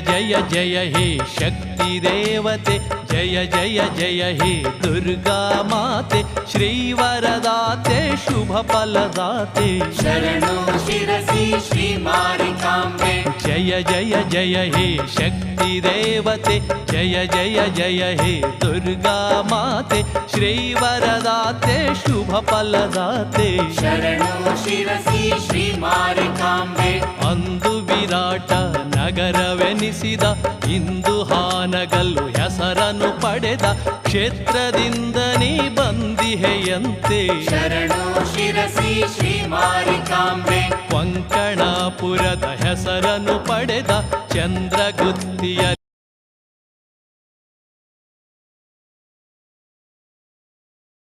ಜಯ ಜಯ ಹೇ ಶಕ್ತಿ ದೇವತೆ, ಜಯ ಜಯ ಜಯ ಹೇ ದುರ್ಗಾ ಮಾತೆ, ಶ್ರೀವರದಾತೆ ಶುಭ ಫಲದಾತೆ, ಶರಣು ಶಿರಸಿ ಶ್ರೀ ಮಾರಿಕಾಂಬೆ. ಜಯ ಜಯ ಜಯ ಹೇ ಶಕ್ತಿ ದೇವತೆ, ಜಯ ಜಯ ಜಯ ಹೇ ದುರ್ಗಾ ಮಾತೆ, ಶ್ರೀವರದಾತೆ ಶುಭ ಫಲದಾತೆ, ಶರಣು ಶಿರಸಿ ಶ್ರೀ ಮಾರಿಕಾಂಬೆ. ಅಂದು ವಿರಾಟ ನಗರವೆನಿಸಿದ, ಇಂದು ಹಾನಗಲ್ಲು ಹೆಸರನ್ನು ಪಡೆದ, ಕ್ಷೇತ್ರದಿಂದ ನೀ ಬಂದಿಹೆಯಂತೆ, ಶರಣು ಶಿರಸಿ ಶ್ರೀ ಮಾರಿಕಾಂಬೆ. ಕೊಂಕಣಾಪುರದ ಹೆಸರನ್ನು ಪಡೆದ, ಚಂದ್ರಗುತ್ತಿಯ